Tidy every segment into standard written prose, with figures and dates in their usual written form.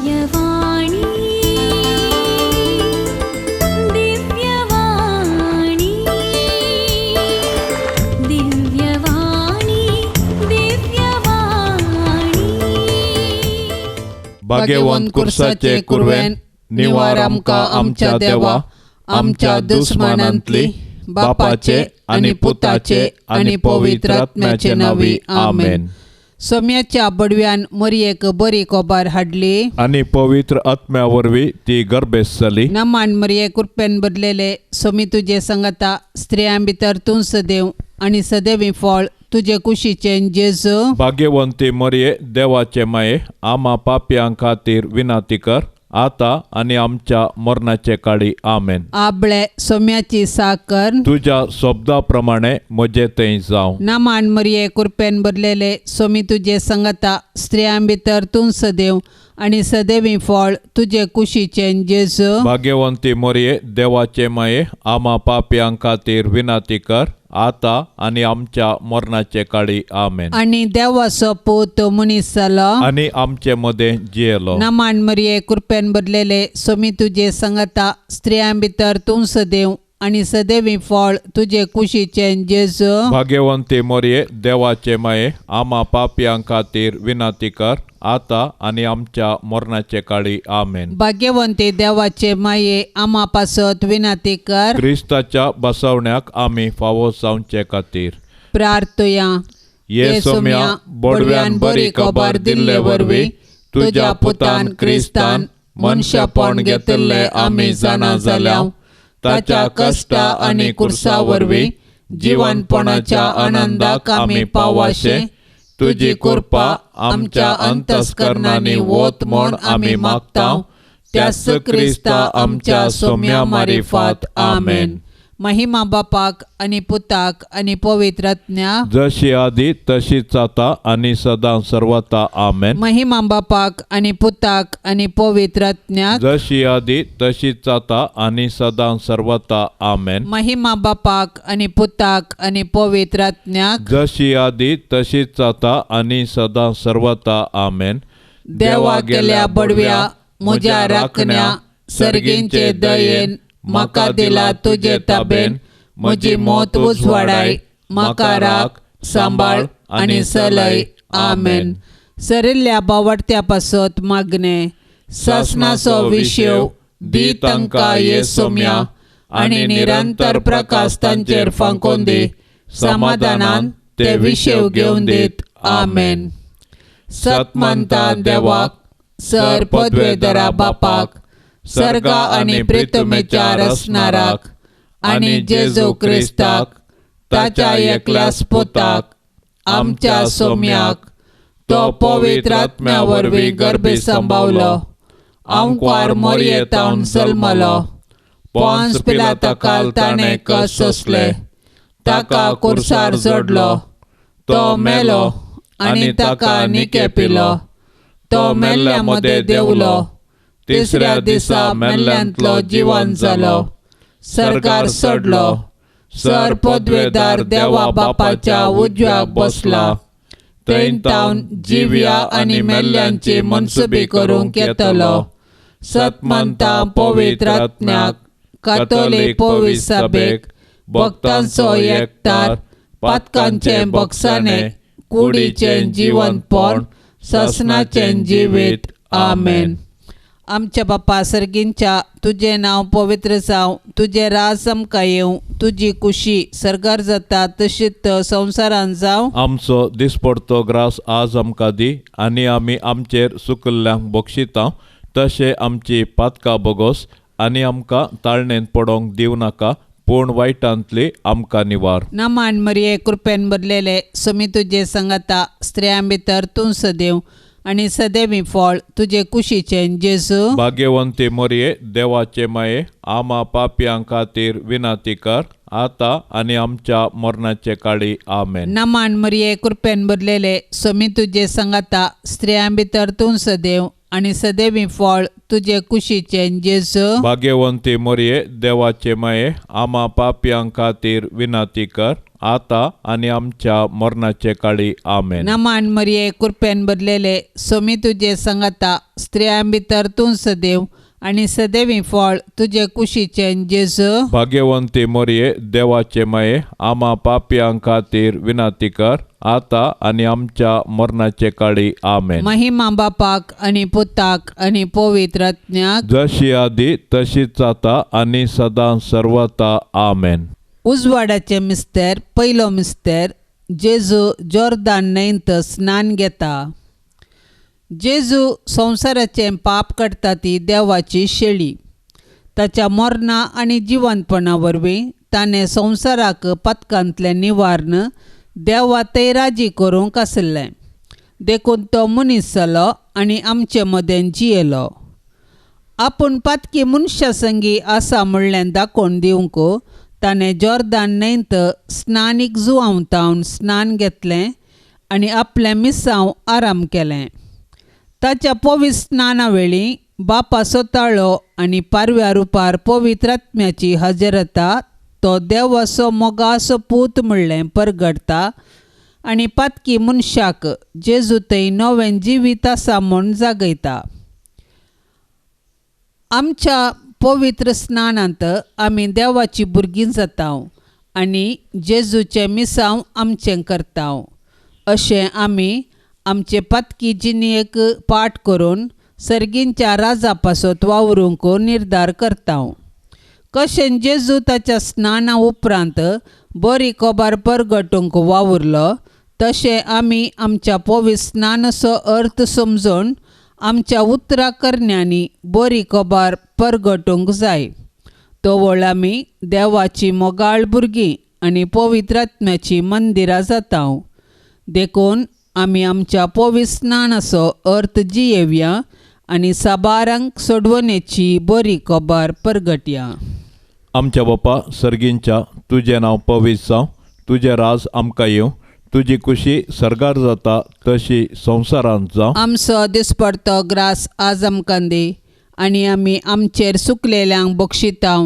दिव्यवाणी दिव्यवाणी दिव्यवाणी दिव्यवाणी भाग्यवंत कुर्साचे कुरवेन निवार आमकां आमच्या देवा आमच्या दुस्मानांतली बापाचे आणि पुताचे आणि पवित्र आत्म्याचे नावी आमेन. सोम्याच्या बडव्यान मरयेक बरी कोबार हाडली आणि पवित्र आत्म्या वरवीं ती गर्भेस जाली. नमान मरये कृपेन बदलेले सोमी तुजे संगता स्त्रियां भितर तूं सदैव आणि सदैवी फळ तुझे कुशीचे जेजू. भाग्यवंती मरिये देवाचे माये आम्हा पापयां खातीर विनाती कर आता आणि आमच्या मरणाचे काळी आमेन. आबळे सोम्याची साकर तुझ्या शब्दाप्रमाणे म्हजे थंय जावं. नमान मरये कृपेन बदलेले सोमी तुजे संगता स्त्रियां भितर तूं सदैव आणि सदैवी फळ तुझे कुशीचे जेजू. भाग्यवंती मरिये देवाचे माये आम्हा पापयां खातीर विनाती कर आता आणि आमच्या मरणाचे काळी आमेन. आणि देवाचो पूत मनीस जालो आणि आमचे मध्ये जियेलो. नमान मरये कृपेन बदलेले सोमी तुजे संगता स्त्रियां भितर तूं सदैव आणि सदैवी फळ तुझे कुशीचे जेजू. भाग्यवंती मरिये देवाचे माये आम्हा पापयां खातीर विनाती कर आता आणि आमच्या मरणाचे काळी आमेन. भाग्यवंती देवाचे माये आम्हा पासत विनाती कर. क्रिस्ताच्या बसवण्याक आम्ही फावो जावचे खातीर प्रार्थया ये सोम्या बडव्यान बरी खबर दिल्ले वरवीं तुझ्या पुतान क्रिस्तान मनशापण घेतिल्ले आमी जाणा जाल्याव ताच्या कष्टा आणि कुर्सा वरवीं जिवनपणाच्या आनंदाक आमी पावाशे तुझी कृपा आमच्या अंतस्करणांनी वोत म्हूण आमी मागताव. त्यास क्रिस्ता आमच्या सोम्या मारिफात आमेन. महिमा बापाक आणि पुताक आणि पवित्र आत्म्या जशी आदी तशीच आता आणि सदां सर्वता आमेन. महिमा बापाक आणि पुताक आणि पवित्र आत्म्या जशी आदी तशीच आता आणि सदां सर्वता आमेन. महिमा बापाक आणि पुताक आणि पवित्र आत्म्या जशी आदी तशीच आता आणि सदां सर्वता आमेन. देवा गेल्या बडव्या म्हज्या राखण्या सर्गींचे दयेन म्हाका दिला तुजे ताबेन. म्हजी मोत उजवाडाय म्हाका राख सांबाळ आणि सलय आमेन. सरिल्ल्या बावडत्या पासत मागणे सासनाचो विशेव दी तांकां ये सोम्या आणि निरंतर प्रकाश तांचेर फांकोन दी. समाधानान ते विशेव घेवन दीत आमेन. सत मानता देवाक सर पदवेदरा बापाक सर्गा आणि प्रितमेच्या रसनाराक आणि जेजू क्रिस्ताक ताच्या एकल्यास पुताक आमच्या सोम्याक तो पवित्र आत्म्या वरवीं गर्भी सांबावलो. आमकार मरयेतावन जल्मलो. पोंस पिलाताकाल ताणें कस सोंसले. ताका कुर्सार जोडलो. तो मेलो आणि ताका निके पिलो. तो मेल्ल्या मध्ये देवलो. तिसऱ्या दिसा मेल्ल्यांतलो जिवंत जालो. सरकार चडलो. सर पदवेदार देवा बापाच्या उजव्याक बसला. थंय तावन जिव्या आणि मेल्ल्यांची मनसुबी करूंक येतलो. सत मानता पवित्र आत्म्याक कातोलीक पवित्र सभेक भक्तांचो एकठार पातकांचे बक्षाने कुडीचे जिवंतपण ससनाचे जिवीत आमेन. आमच्या बापा सर्गींच्या तुझे नाव पवित्र जावं. तुझे राज आमकां येवं. तुझी कुशी सरकार जाता तशीच संवसारान जावं. आमचो दिसपडतो ग्रास आज आमकां दी आणि आमी आमचेर सुकल्ल्यांक बक्षितां तशें आमची पातकां बोगोस आणि आमकां ताळणेन पडोंक दिव नाका पूण वायटांतली आमकां निवार. नमान मरये कृपेन बदलेले सोमी तुजे संगता स्त्रियां भितर तूं सदैव आणि सदैवी फळ तुझे कुशीचे जेजू. भाग्यवंती मरिये देवाचे माये आम्हा पापयां खातीर विनाती कर आता आणि आमच्या मरणाचे काळी आमेन. नमान मरये कृपेन बदलेले सोमी तुजे संगता स्त्रियां भितर तूं सदैव आणि सदैवी फळ तुझे कुशीचे जेजू. भाग्यवंती मरिये देवाचे माये आम्हा पापयां खातीर विनाती कर आता आणि आमच्या मरणाचे काळी आमेन. नमान मरिये कृपेन भरलेले सोमी तुझे संगता स्त्रियां भितर तूं सदैव आणि सदैवी फळ तुझे कुशीचे जेजू. भाग्यवंती मरिये देवाचे माये आम्हा पापियां खातीर विनंती कर आता आणि आमच्या मरणाचे काळी आमेन. महिमा बापाक आणि पुताक आणि पवित्र आत्म्याक जशी आधी तशीच आता आणि सदां सर्वता आमेन. उजवाडाचे मिस्तेर पयलो मिस्तेर जेजू जॉर्दान न्हंयत स्नान घेता. जेजू संवसाराचें पाप काडटा ती देवाची शेळी. ताच्या मरणा आनी जिवंतपणा वरवीं ताणें संवसाराक पथकांतलें निवारण देवा राजी करूंक आसलें. देखून तो मनीस जालो आनी आमचे मदें जियेलो. आपूण पातकी मनशा संगी आसा म्हणलें दाखोवन दिवंक ताणें जॉर्दान न्हंयत स्नानीक जुवांवतावन स्नान घेतलें आनी आपलें मिसांव आराम केलें. ताच्या पवित्र स्नाना वेळी बापा सोताळो आनी पारव्या रुपार पवित्र आत्म्याची हजरता तो देवाचो मोगाचो पूत म्हणलें परगडता आनी पातकी मनशाक जेजू थंय नवें जिवीत आसा म्हूण जागयता. आमच्या पवित्र स्नानांत आमी देवाची भुरगीं जाता आनी जेजूचें मिसांव आमचें करता. अशें आमी आमचे पातकी जिणेक पाठ करून सर्गींच्या राजा पासत वावरूंक निर्धार करता. कशें जेजू ताच्या स्नाना उपरांत बरी खबर परगटूंक वावुरलो तशें आमी आमच्या पवित्र स्नानाचो अर्थ समजून आमच्या उतरां करण्यांनी बरी खबर परगटूंक जाय. तोवळ आमी देवाची मोगाळ भुरगीं आनी पवित्र आत्म्याची मंदिरां जाता. देखून आमी आमच्या पवित्र स्नानाचो अर्थ जियेवया आनी साबारांक सोडवणेची बरी खबर परगटया. आमच्या बापा सर्गींच्या तुजें नांव पवित्र जावं, तुजें राज आमकां येवं, तुजी खुशी सरगार जाता तशी संवसारांत जावं. आमचो दिसपडतो ग्रास आज आमकां दी आनी आमी आमचेर सुकलेल्यांक बक्षिता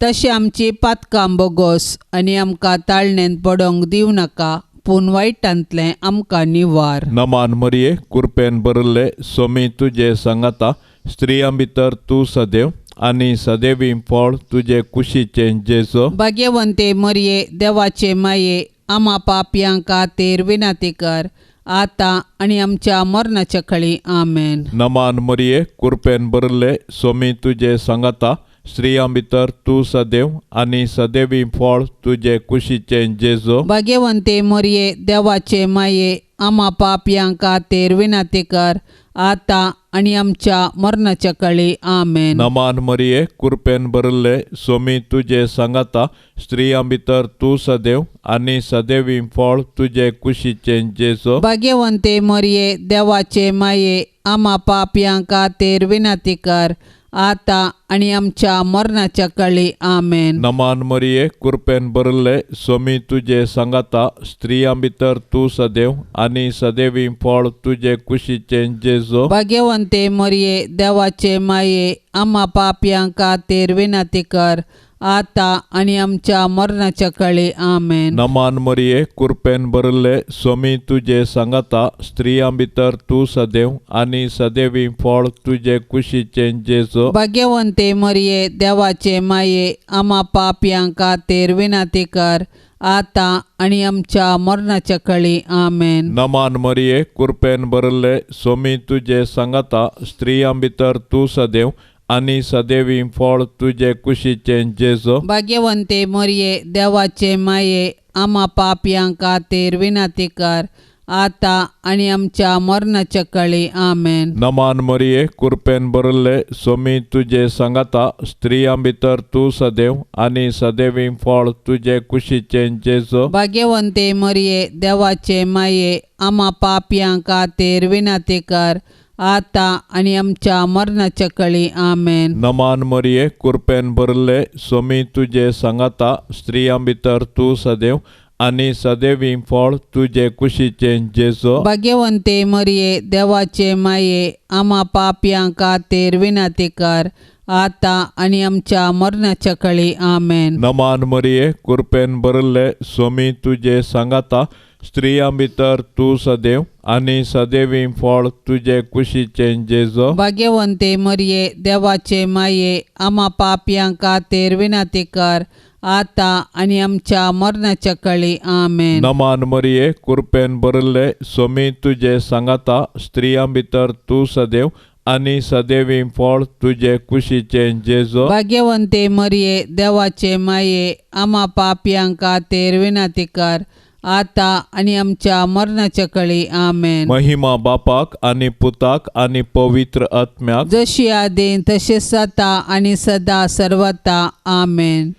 तशी आमची पातकां बोगोस आनी आमकां ताळणेंत पडोंक दिवं नाका पूण वायटांतलें आमकां निवार. नमान मरिये कृपेन भरले सोमी तुजे संगता स्त्रियां भितर तूं सदैव आनी सदैवी फळ तुजे कुशीचें जेजू. भाग्यवंते मरिये देवाचे माये आम्हा पापयां खातीर विनंती कर आता आनी आमच्या मरणाच्या काळी आमेन. नमान मरिये कृपेन भरले सोमी तुजे संगता स्त्रियां भितर तूं सदैव आनी सदैवी फळ तुजे कुशीचें जेजू. भाग्यवंते मरिये देवाचे माये आम्हा पापयां खातीर विनंती कर आता आनी आमच्या मरणाच्या काळी आमेन. नमान मरिये कृपेन भरले सोमी तुजे संगता स्त्रियां भितर तूं सदैव आनी सदैवी फळ तुजे कुशीचें जेजू. भाग्यवंते मरिये देवाचे माये आम्हा पापयां खातीर विनंती कर आता आनी आमच्या मरणाच्या काळी आमेन. नमान मरिये कृपेन भरले सोमी तुजे संगता स्त्रियां भितर तूं सदैव आनी सदैवी फळ तुजे कुशीचें जेजू. भाग्यवंते मरिये देवाचे माये आम्हा पापयां खातीर विनंती कर आता आनी आमच्या मरणाच्या काळी आमेन. नमान मरिये कृपेन भरले सोमी तुजे संगता स्त्रियां भितर तूं सदैव आनी सदैवी फळ तुजे कुशीचें जेजू. भाग्यवंते मरिये देवाचे माये आम्हा पापयां खातीर विनंती कर आता आनी आमच्या मरणाच्या काळी आमेन. नमान मरिये कृपेन भरले सोमी तुजे संगता स्त्रियां भितर तूं सदैव आनी सदैवी फळ तुजे कुशीचें जेजू. भाग्यवंते मरिये देवाचे माये आम्हा पापयां खातीर विनंती कर आता आनी आमच्या मरणाच्या काळी आमेन. नमान मरिये कृपेन भरले सोमी तुजे संगता स्त्रियां भितर तूं सदैव आनी सदैवी फळ तुजे कुशीचें जेजू. भाग्यवंते मरिये देवाचे माये आम्हा पापयां खातीर विनंती कर आता आनी आमच्या मरणाच्या काळी आमेन. नमान मरिये कृपेन भरले सोमी तुजे संगता स्त्रियां भितर तूं सदैव आनी सदैवी फळ तुजे कुशीचें जेजू. भाग्यवंते मरिये देवाचे माये आम्हा पापयां खातीर विनंती कर आता आणि आमच्या मरणाच्या काळी आमेन. नमान मरिये कृपेन भरले स्वामी तुझे सांगाता स्त्रियां भितर तू सदैव आणि सदैवी फळ तुझे कुशीचे जेजो. भाग्यवंते मरिये देवाचे माये आम्हा पापयांक खातीर विनंती कर आता आणि आमच्या मरणाच्या काळी आमेन. नमान मरिये कृपेन भरले स्वामी तुझे सांगाता स्त्रियां भितर तू सदैव आणि सदैवी फळ तुझे कुशीचे जेजो. भाग्यवंते मरिये देवाचे माये आम्हा पापयांक खातीर विनंती कर आता आणि आमच्या मरणाच्या काळी आमेन. महिमा बापाक आणि पुताक आणि पवित्र आत्म्याक जशी आदीन तशेंच आता आणि सदा सर्वता आमेन.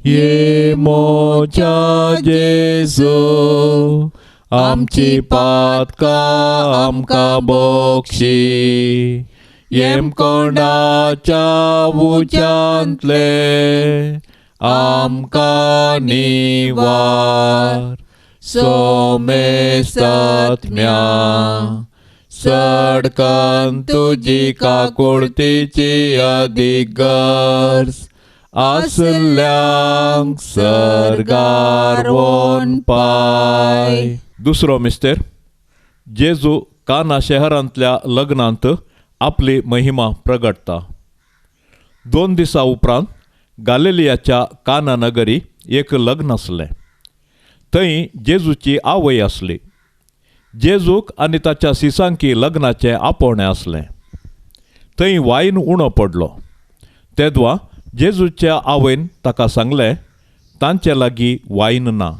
ये मोच्या जेजू आमची पातकां आमकां बक्षी येम कोंडाच्या उच्यांतले आमकां निवार. सोमेस्तात्म्या सडकन तुजी काकुळतीची अधिक गरज आसल्यांक सरगार वोन पाय. दुसरो मिस्तेर जेजू काना शहरांतल्या लग्नांत आपली महिमा प्रगटता. 2 दिसा उपरांत गालिलियाच्या काना नगरी एक लग्न आसलें. थंय जेजूची आवय आसली. जेजूक आनी ताच्या सिसांकी लग्नाचें आपोवणें आसलें. थंय वायन उणो पडलो. तेदवा जेजूच्या आवयन ताका सांगलें तांचे लागीं वायन ना.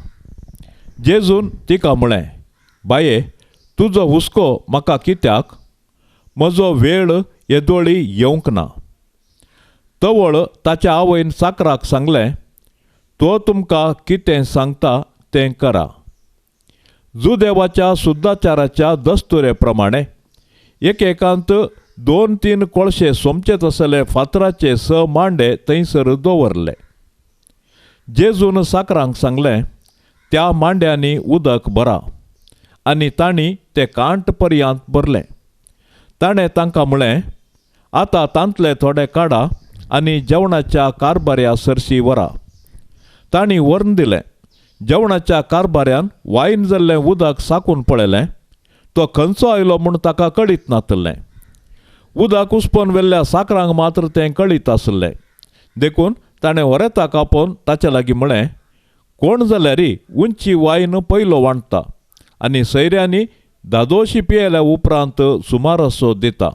जेजून तिका म्हळें, बाये तुजो हुस्को म्हाका कित्याक? म्हजो वेळ येदोळी येवंक ना. तवळ ताच्या आवयन चाकराक सांगलें, तो तुमकां कितें सांगता तें करा. जुदेवाच्या शुद्धाचाराच्या दस्तुरे प्रमाणे एकेकांत 2-3 कोळशे सोमचेत आसले फातराचे 6 मांडे थंयसर दवरले. जेजून साकरांक सांगलें, त्या मांड्यांनी उदक भरा. आनी तांणी ते कांट पर्यंत भरले. ताणें तांकां म्हळें, आतां तांतले थोडे काडा आनी जेवणाच्या कारबाऱ्या सरशी व्हरा. तांणी व्हरून दिलें. जेवणाच्या कारबाऱ्यान वायन जाल्लें उदक साकून पळयलें. तो खंयचो आयलो म्हूण ताका कळीत नासलें. उदक उसपोवन व्हेल्ल्या साकरांक मात्र तें कळीत आसलें. देखून ताणें वरेताक आपोवन ताचे लागीं म्हळें, कोण जाल्यार उंची वायन पयलो वांटता आनी सयऱ्यांनी दादोशी पियेल्या उपरांत सुमारसो दिता.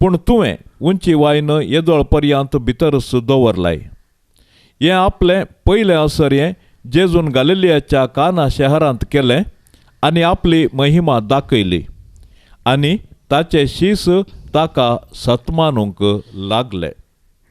पूण तुवें उंची वायन येदोळ पर्यंत भितरच दवरलाय. हें आपलें पयलें असर्यें जेजून गालिलियाच्या काना शहरांत केलें आनी आपली महिमा दाखयली. आनी ताचे शीस ताका सतमानूंक लागले.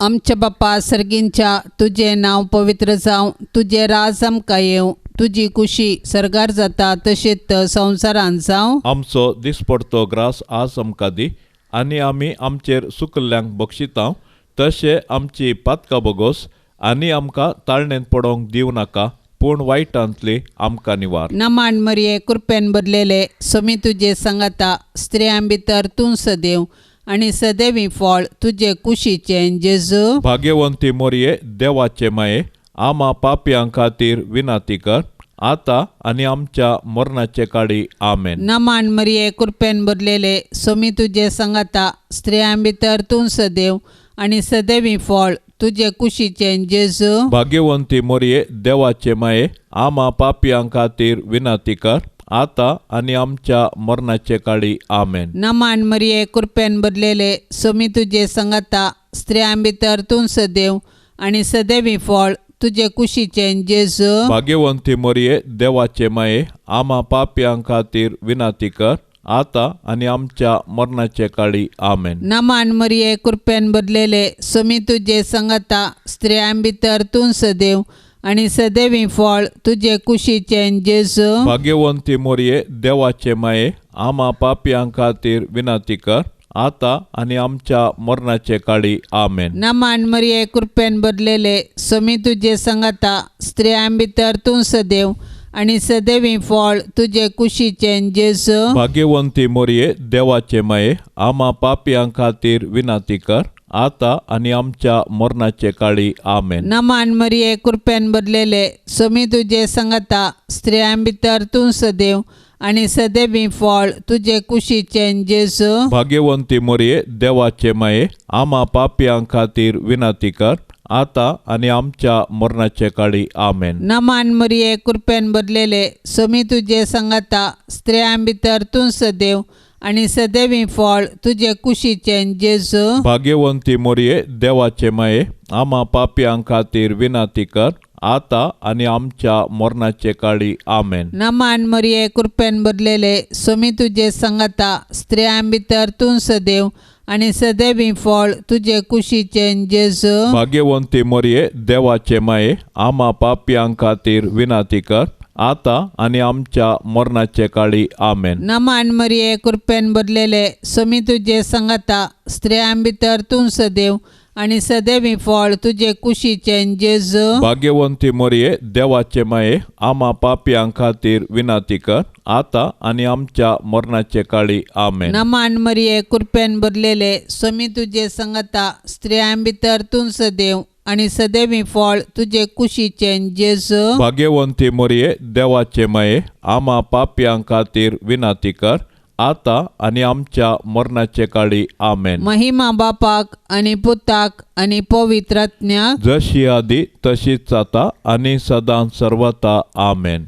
आमच्या बापा सर्गींच्या तुझें नांव पवित्र जावं. तुझें राज आमकां येवं. तुजी कुशी सरगार जाता तशेंच संवसारांत जावं. आमचो दिसपडतो ग्रास आज आमकां दी आनी आमी आमचेर सुकल्ल्यांक बक्षिता तशें आमची पातकां बोगोस आनी आमकां ताळणेंत पडोवंक दिवं नाका पूण वायटांतली आमकां निवार. नमान मरिये कृपेन भरलेले स्वामी तुजे सांगाता स्त्रियां भितर तूं सदैव आनी सदैवी फळ तुजे कुशीचें जेजू. भाग्यवंती मोरये देवाचे माये आम्हा पापयां खातीर विनाती कर आता आनी आमच्या मरणाचे काळी आमेन. नमान मरिये कृपेन भरलेले स्वामी तुजे सांगाता स्त्रियां भितर तूं सदैव आनी सदैवी फळ तुजे कुशीचें जेजू. भाग्यवंती मोरये देवाचे माये आम्हा पापयां खातीर विनाती कर आता आनी आमच्या मरणाचे काळी आमेन. नमान मरिये कृपेन भरलेले स्वामी तुजे सांगाता स्त्रियां भितर तूं सदैव आनी सदैवी फळ तुजे कुशीचें जेजू. भाग्यवंती मोरये देवाचे माये आम्हा पापयां खातीर विनाती कर आता आनी आमच्या मरणाचे काळी आमेन. नमान मरिये कृपेन भरलेले स्वामी तुजे सांगाता स्त्रियां भितर तूं सदैव आनी सदैवी फळ तुजे कुशीचें जेजू. भाग्यवंती मोरये देवाचे माये आम्हा पापयां खातीर विनाती कर आता आनी आमच्या मरणाचे काळी आमेन. नमान मरिये कृपेन भरलेले स्वामी तुजे सांगाता स्त्रियां भितर तूं सदैव आनी सदैवी फळ तुजे कुशीचें जेजू. भाग्यवंती मोरये देवाचे माये आम्हा पापयां खातीर विनाती कर आता आणि आमच्या मरणाचे काळी आमेन. नमान मरिये कृपेन भरलेले स्वामी तुझे संगता स्त्रियां भितर तूं सदैव आणि सदैवी फळ तुझे कुशीचे जेजू. भाग्यवंती मरिये देवाचे माये आम्हा पापियां खातीर विनंती कर आता आणि आमच्या मरणाचे काळी आमेन. नमान मरिये कृपेन भरलेले स्वामी तुझे संगता स्त्रियां भितर तूं सदैव आणि सदैवी फळ तुझे कुशीचे जेजू. भाग्यवंती मरिये देवाचे माये आम्हा पापियां खातीर विनंती कर आता आणि आमच्या मरणाचे काळी आमेन. नमान मरिये कृपेन भरलेले स्वामी तुझे संगता स्त्रियां भितर तूं सदैव आणि सदैवी फळ तुझे कुशीचे जेजू. भाग्यवंती मरिये देवाचे माये आम्हा पापियां खातीर विनंती कर आता आणि आमच्या मरणाचे काळी आमेन. नमान मरिये कृपेन भरलेले स्वामी तुझे संगता स्त्रियां भितर तूं सदैव आणि सदैवी फळ तुझे कुशीचे जेजू. भाग्यवंती मरिये देवाचे माये आम्हा पापियां खातीर विनंती कर आता आणि आमच्या मरणाचे काळी आमेन. नमान मरिये कृपेन भरलेले स्वामी तुझे संगता स्त्रियां भितर तूं सदैव आणि सदैवी फळ तुझे कुशीचे जेजू. भाग्यवंती मरिये देवाचे माये आम्हा पापियां खातीर विनंती कर आता आणि आमच्या मरणाचे काळी आमेन. महिमा बापाक आणि पुताक आणि पवित्रात्म्याक जशी आधी तशीच आता आणि सदां सर्वता आमेन.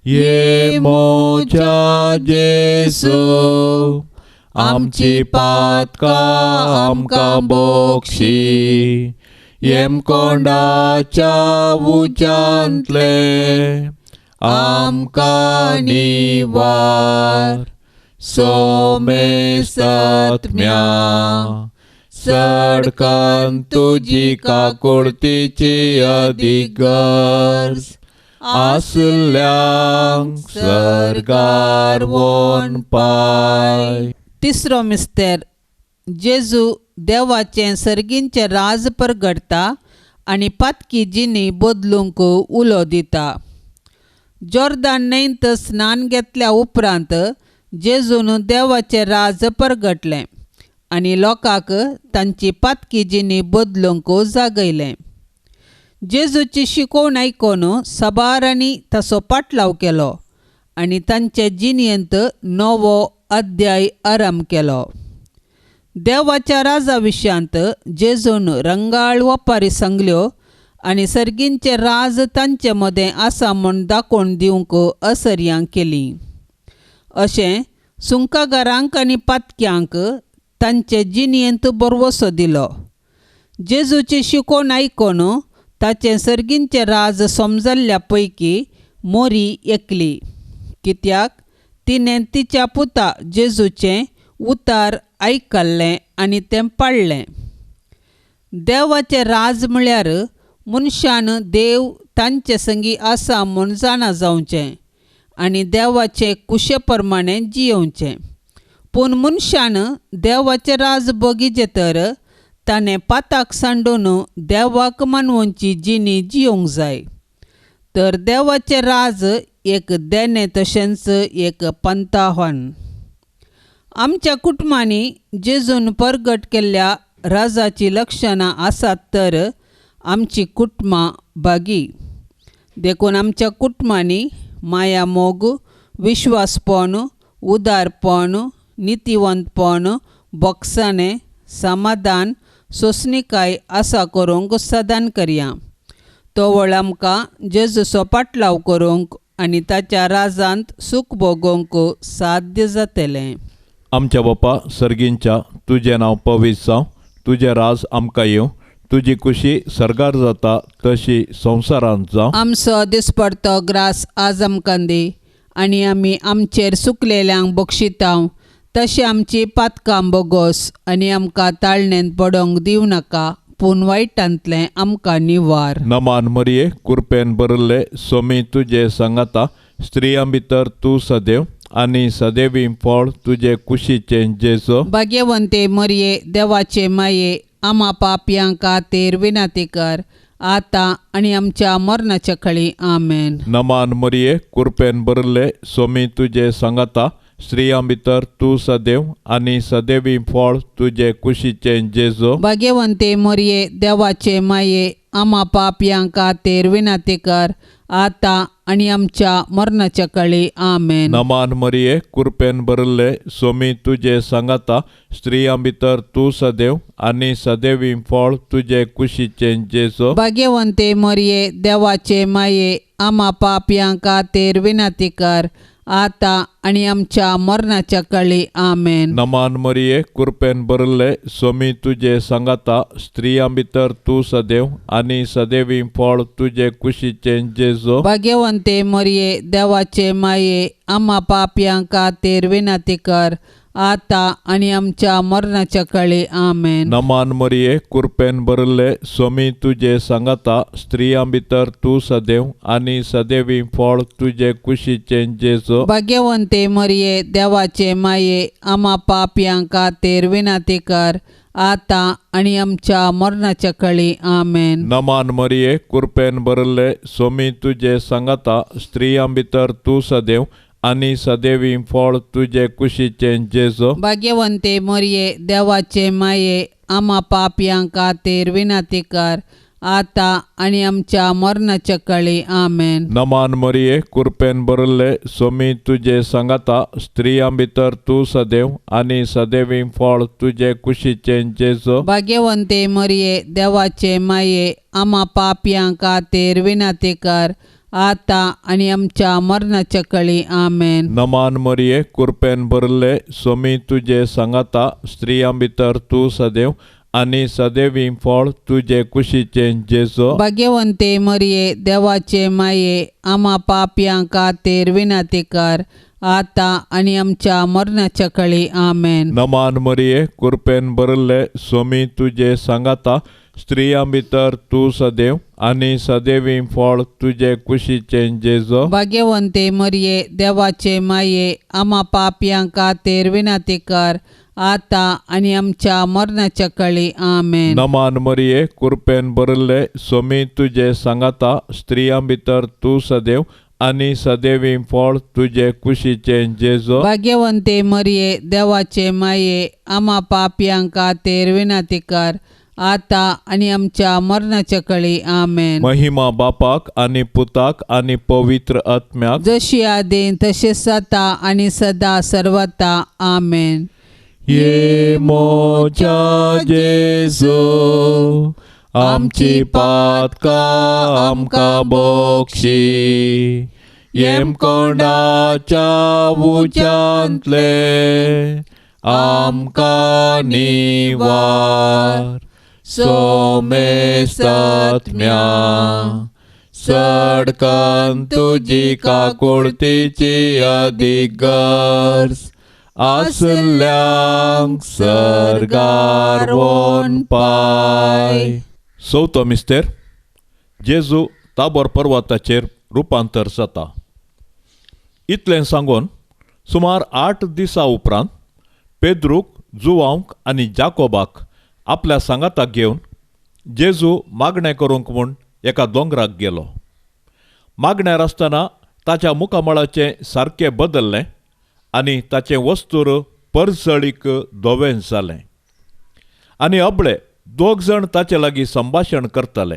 ये मोच्या जेसू आमची पातका आमकां बोक्षी येम कोंडाच्या उच्यांतले आमकां निवार सोमे सत्म्या सडकान तुजी काकुळतीची अधिगर्ज आसल्यांक सरगार वोन पाय. तिसरो मिस्तेर जेजू देवाचें सर्गींचें राज परगडता आनी पातकी जिनी बदलूंक उलो दिता. जॉर्दान न्हंयत स्नान घेतल्या उपरांत जेजून देवाचें राज परगटलें आनी लोकांक तांची पातकी जिनी बदलूंक जागयलें. जेजूची शिकोवण आयकून सबारांनी ताचो पाटलाव केलो आनी तांचे जिणयेंत नवो अध्याय आरंभ केलो. देवाच्या राजा विशयांत जेजून रंगाळ ओपारी सांगल्यो आनी सर्गींचें राज तांचे मदें आसा म्हूण दाखोवन दिवंक असर्यां केली. अशें सुंकागारांक आनी पातक्यांक तांचे जिणयेंत बरवसो दिलो. जेजूची शिकोवण आयकून ताचें सर्गींचें राज समजल्ल्या पैकी मोरी एकली, कित्याक तिणें तिच्या पुता जेजूचें उतार आयकल्लें आनी तें पाळ्ळें. देवाचें राज म्हळ्यार मनशान देव तांचे संगी आसा म्हूण जाणा जावचें आनी देवाचे कुशे प्रमाणें जियोवचें. पूण मनशान देवाचें राज बगीचें तर ताणें पाताक सांडून देवाक मानवची जिणी जियोंक जाय. तर देवाचें राज एक देणे तशेंच एक पंताव्हान. आमच्या कुटुंबांनी जेजून परगट केल्ल्या राजाची लक्षणां आसात तर आमची कुटुंबां बागी. देखून आमच्या कुटुंबांनी माया मोग, विश्वासपण, उदारपण, नितीवंतपण, बोगसाणें, समाधान, सोंसणीकाय आसा करूंक सदान करया. तो वळ आमकां जेजूचो पाटलाव करूंक आनी ताच्या राजांत सूख भोगोवंक साध्य जातलें. आमच्या बापा सर्गींच्या तुजें नांव पवित्र जावं, तुजें राज आमकां येवं, तुजी खुशी सरगार जाता तशी संवसारांत जावं. आमचो दिसपडतो ग्रास आज आमकां दी आनी आमी आमचेर सुकलेल्यांक बक्षितांव तशी आमची पातकां बोगोस आनी आमकां ताळणेंत पडोंक दिवं नाका, पूण वायटांतलें आमकां निवार. नमान मरिये कृपेन भरिल्ले स्वामी तुजे सांगाता स्त्रियां भितर तूं सदैव आनी सदैवी फळ तुजे कुशीचें जेजू. भाग्यवंते मरिये देवाचे माये आम्हा पापयां खातीर विनंती कर आता आनी आमच्या मरणाच्या काळी आमेन. नमान मरिये कृपेन भरिल्ले स्वामी तुजे सांगाता स्त्रियां भितर तूं सदैव आनी सदैवी फळ तुजे कुशीचें जेजो. भाग्यवंते मरिये देवाचे माये आम्हा पापयांक खातीर विनंती कर आता आणि आमच्या मरणाच्या काळी आमेन. नमान मरिये कृपेन भरले सोमी तुजे सांगाता स्त्रियां भितर तूं सदैव आनी सदैवी फळ तुजे कुशीचें जेजो. भाग्यवंते मरिये देवाचे माये आम्हा पापयांक खातीर विनंती कर आता आणि आमच्या मरणाच्या काळी आमेन. नमान मरिये कृपेन भरले सोमी तुजे सांगाता स्त्रियां भितर तूं सदैव आनी सदैवी फळ तुजे कुशीचें जेजो. भाग्यवंते मरिये देवाचे माये आम्हा पापयांक खातीर विनंती कर आता आणि आमच्या मरणाच्या काळी आमेन. नमान मरिये कृपेन भरले सोमी तुजे सांगाता स्त्रियां भितर तूं सदैव आनी सदैवी फळ तुजे कुशीचें जेजो. भाग्यवंते मरिये देवाचे माये आम्हा पापयांक खातीर विनंती कर आता आणि आमच्या मरणाच्या काळी आमेन. नमान मरिये कृपेन भरले सोमी तुजे सांगाता स्त्रियां भितर तूं सदैव आनी सदैवी फळ तुजे कुशीचें जेजो. भाग्यवंते मरिये देवाचे माये आम्हा पापयांक खातीर विनंती कर आता आणि आमच्या मरणाच्या काळी आमेन. नमान मरिये कृपेन भरले सोमी तुजे सांगाता स्त्रियां भितर तूं सदैव आनी सदैवी फळ तुजे कुशीचें जेजो. भाग्यवंते मरिये देवाचे माये आम्हा पापयांक खातीर विनंती कर आता आणि आमच्या मरणाच्या काळी आमेन. नमान मरिये कृपेन भरले सोमी तुजे सांगाता स्त्रियां भितर तूं सदैव आनी सदैवी फळ तुजे कुशीचें जेजो. भाग्यवंते मरिये देवाचे माये आम्हा पापयांक खातीर विनंती कर आता आणि आमच्या मरणाच्या काळी आमेन. नमान मरिये कृपेन भरले सोमी तुजे सांगाता स्त्रियां भितर तूं सदैव आनी सदैवी फळ तुजे कुशीचें जेजो. भाग्यवंते मरिये देवाचे माये आम्हा पापयांक खातीर विनंती कर आता आणि आमच्या मरणाच्या काळी आमेन. नमान मरिये कृपेन भरले सोमी तुजे सांगाता स्त्रियां भितर तूं सदैव आनी सदैवी फळ तुजे कुशीचें जेजो. भाग्यवंते मरिये देवाचे माये आम्हा पापयांक खातीर विनंती कर आता आणि आमच्या मरणाच्या काळी आमेन. महिमा बापाक आनी पुताक आनी पवित्र आत्म्याक जशी आदीं तशेंच आता आणि सदा सर्वता आमेन. ये मोच्या जेजो आमची पातकां आमकां बक्षी येम कोंडाच्या उच्यांतले आमकां निवार सोमेस्तात्म्या सडकन तुजी काकुळतीची अधिक गरज आसल्यांक सरगार वोन पाय. चवथो मिस्तेर जेजू ताबोर पर्वताचेर रुपांतर जाता. इतलें सांगून सुमार 8 दिसां उपरांत पेद्रूक जुवांक आनी जाकोबाक आपल्या सांगाताक घेवन जेजू मागणें करूंक म्हूण एका दोंगराक गेलो. मागण्यार आसतना ताच्या मुखामळाचें सारकें बदल्लें आनी ताचें वस्तूर परसळीक धोवें जालें. आनी अबळे 2 जाण ताचे लागीं संभाशण करताले.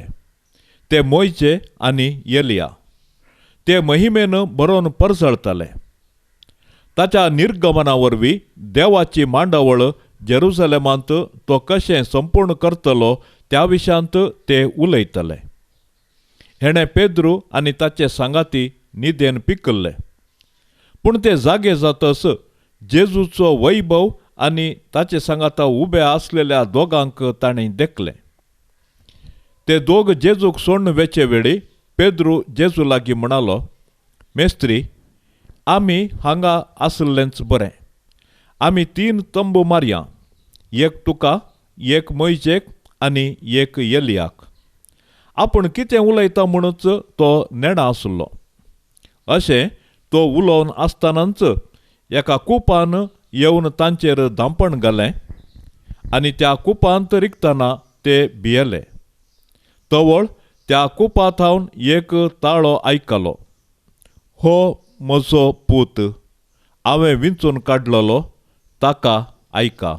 ते मोयचे आनी एलिया. ते महिमेन बरोवन परसळताले. ताच्या निर्गमना वरवीं देवाची मांडावळ जेरुसलेमांत तो कशें संपूर्ण करतलो त्या विशयांत ते उलयतले. हेणें पेद्रू आनी ताचे सांगाती न्हिदेन पिकल्ले. पूण ते जागे जातस जेजूचो वैभव आनी ताचे सांगाता उबे आसलेल्या दोगांक ताणें देखले. ते दोग जेजूक सोडून वेचे वेळी पेद्रू जेजू लागीं म्हणालो, मेस्त्री, आमी हांगा आसलेंच बरें. आमी 3 तंबू मारया, एक तुका, एक मोयजेक आनी एक एलियाक. आपूण कितें उलयता म्हणूच तो नेडा आसलो. अशें तो उलोवन आसतनाच एका कुपान येवन तांचेर धांपण घालें आनी त्या कुपांत रिगतना ते भियेले. तवळ त्या कुपांत हांव एक ताळो आयकलो, हो म्हजो पूत, हांवें विंचून काडलेलो ताका आयका.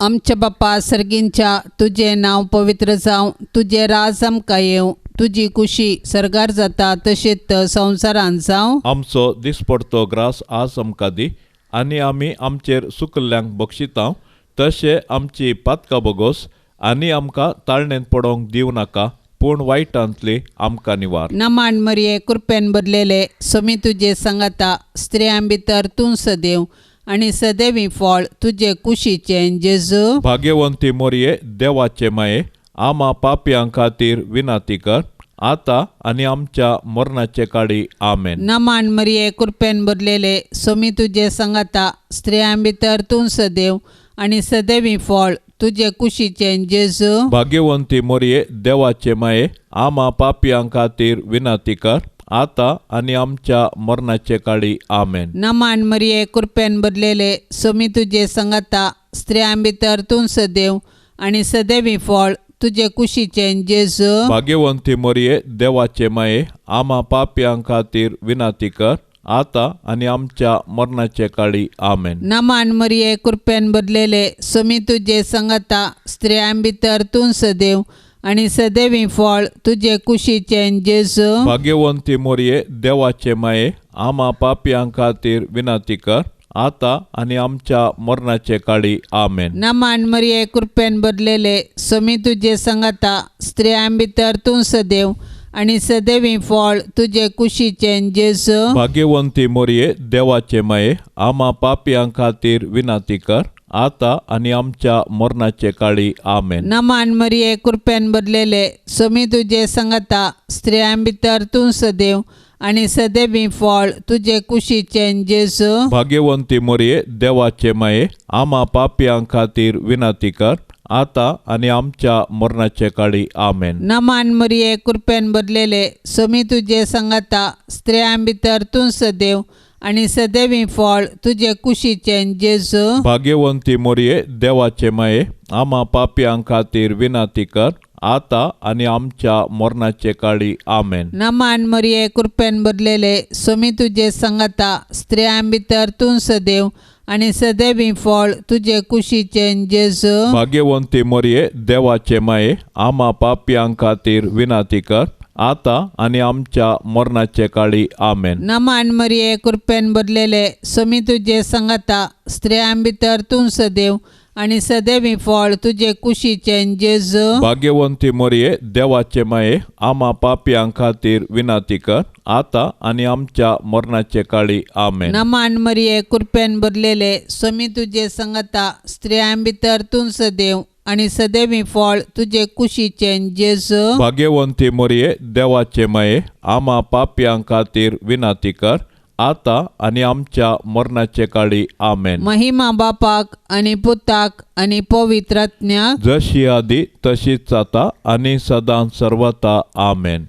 आमच्या बापा सर्गींच्या तुझें नांव पवित्र जावं, तुझें राज आमकां येवं, तुजी कुशी सरगार जाता तशेंच संवसारांत जावं. आमचो दिसपडतो ग्रास आज आमकां दी, आनी आमी आमचेर सुकल्ल्यांक बक्षितांव तशें आमची पातकां बोगोस, आनी आमकां ताळणेंत पडोंक दिवं नाका, पूण वायटांतली आमकां निवार. नमान मरिये कृपेन भरलेले समी तुजे सांगाता, स्त्रियां भितर तूं सदैव आनी सदैवी फळ तुजे कुशीचें जेजू. भाग्यवंती मोरये देवाचे माये, आमा पापयां खातीर विनाती कर, आता आनी आमच्या मरणाचे काळी आमेन. नमान मरिये कृपेन भरलेले समी तुजे सांगाता, स्त्रियां भितर तूं सदैव आनी सदैवी फळ तुजे कुशीचें जेजू. भाग्यवंती मोरये देवाचे माये, आमा पापयां खातीर विनाती कर, आता आनी आमच्या मरणाचे काळी आमेन. नमान मरिये कृपेन भरलेले समी तुजे सांगाता, स्त्रियां भितर तूं सदैव आनी सदैवी फळ तुजे कुशीचें जेजू. भाग्यवंती मोरये देवाचे माये, आमा पापयां खातीर विनाती कर, आता आनी आमच्या मरणाचे काळी आमेन. नमान मरिये कृपेन भरलेले समी तुजे सांगाता, स्त्रियां भितर तूं सदैव आनी सदैवी फळ तुजे कुशीचें जेजू. भाग्यवंती मोरये देवाचे माये, आमा पापयां खातीर विनाती कर, आता आनी आमच्या मरणाचे काळी आमेन. नमान मरिये कृपेन भरलेले समी तुजे सांगाता, स्त्रियां भितर तूं सदैव आनी सदैवी फळ तुजे कुशीचें जेजू. भाग्यवंती मोरये देवाचे माये, आमा पापयां खातीर विनाती कर, आता आनी आमच्या मरणाचे काळी आमेन. नमान मरिये कृपेन भरलेले समी तुजे सांगाता, स्त्रियां भितर तूं सदैव आनी सदैवी फळ तुजे कुशीचें जेजू. भाग्यवंती मोरये देवाचे माये, आमा पापयां खातीर विनाती कर, आता आनी आमच्या मरणाचे काळी आमेन. नमान मरिये कृपेन भरलेले समी तुजे सांगाता, स्त्रियां भितर तूं सदैव आनी सदैवी फळ तुजे कुशीचें जेजू. भाग्यवंती मोरये देवाचे माये, आमा पापयां खातीर विनाती कर, आता आनी आमच्या मरणाचे काळी आमेन. नमान मरिये कृपेन भरलेले समी तुजे सांगाता, स्त्रियां भितर तूं सदैव आनी सदैवी फळ तुजे कुशीचें जेजू. भाग्यवंती मोरये देवाचे माये, आमा पापयां खातीर विनाती कर, आता आनी आमच्या मरणाचे काळी आमेन. नमान मरिये कृपेन भरलेले समी तुजे सांगाता, स्त्रियां भितर तूं सदैव आनी सदैवी फळ तुजे कुशीचें जेजू. भाग्यवंती मोरये देवाचे माये, आमा पापयां खातीर विनाती कर, आता आनी आमच्या मरणाचे काळी आमेन. नमान मरिये कृपेन भरलेले समी तुजे सांगाता, स्त्रियां भितर तूं सदैव आनी सदैवी फळ तुजे कुशीचें जेजू. भाग्यवंती मोरये देवाचे माये, आमा पापयां खातीर विनाती कर, आता आनी आमच्या मरणाचे काळी आमेन. महिमा बापाक आनी पुताक आनी पवित्रात्म्याक, जशी आदी तशीच जाता आनी सदां सर्वता आमेन.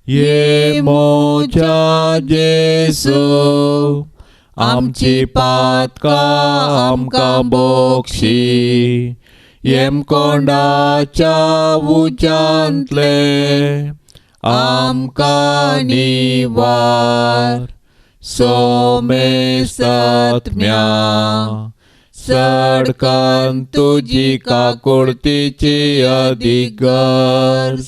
ये मोच्या जेसू, आमची पातकां आमकां बोक्षी, येम कोंडाच्या उज्यांतले आमकां निवार. सोमे सत्म्या सडकान तुजी काकुळतीची अधिगर्ज,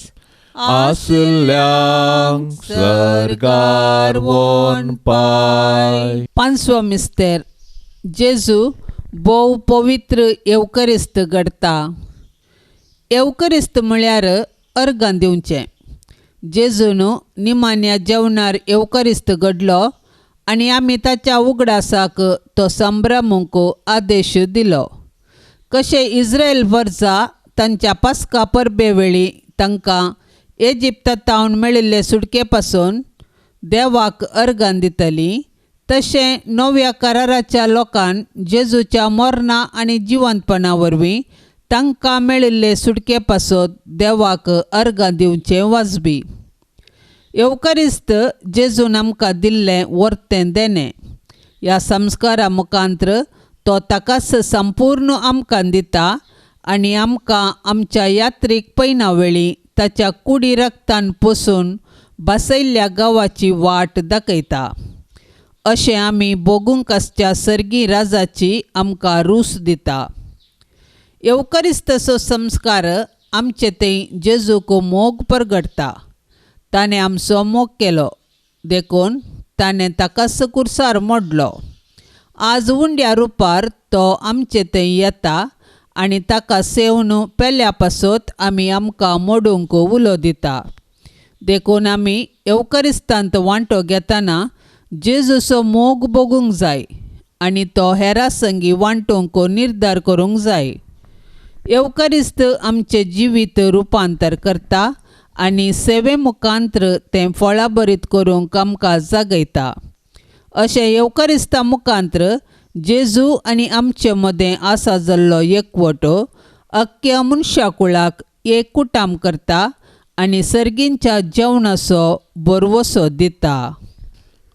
आसल्यांक सरगार वोन पाय. पांचवो मिस्तेर, जेजू भोव पवित्र येवकरिस्त घडता. येवकरिस्त म्हळ्यार अर्गां दिवचें. जेजून निमान्या जेवणार येवकरिस्त घडलो आनी आमी ताच्या उगडासाक तो संभ्रमूंक आदेश दिलो. कशें इस्रायल वर्जा तांच्या पास्का परबे वेळी तांकां इजिप्तांत मेळिल्ले सुटके पासून देवाक अर्गां दितलीं, तशें नव्या कराराच्या लोकांन जेजूच्या मरणा आनी जिवंतपणा वरवीं तांकां मेळिल्ले सुटके पासून देवाक अर्गां दिवचें वाजबी. येवकरिस्त जेजून आमकां दिल्लें वर्तें देणें. ह्या संस्कारा मुखांत्र तो ताकाच संपूर्ण आमकां दिता आनी आमकां आमच्या यात्रेक पैना वेळी ताच्या कुडी रक्तान पुसून बसयल्ल्या गांवाची वाट दाखयता. अशें आमी बोगूंक आसच्या सर्गी राजाची आमकां रूस दिता. येवकरिस्तचो संस्कार आमचे थंय जेजूक मोग परगडटा. ताणें आमचो मोग केलो देखून ताणें ताका कुर्सार मोडलो. आज उंड्या रुपार तो आमचे थंय येता आनी ताका सेवन पेल्या पासत आमी आमकां मोडूंक उलो दिता. देखून आमी येवकरिस्तांत वांटो घेतना जेजूचो मोग बगूंक जाय आनी तो हेरां संगी वांटूंक निर्धार करूंक जाय. येवकरिस्त आमचे जिवीत रुपांतर करता आनी सेवे मुखांत्र तें फळां बरीत करूंक आमकां जागयता. अशें येवकरिस्ता मुखांत्र जेजू आनी आमचे मदें आसा जाल्लो एकवटो अख्ख्या मनशा कुळाक एकूटाम करता आनी सर्गींच्या जेवणाचो बरवसो दिता.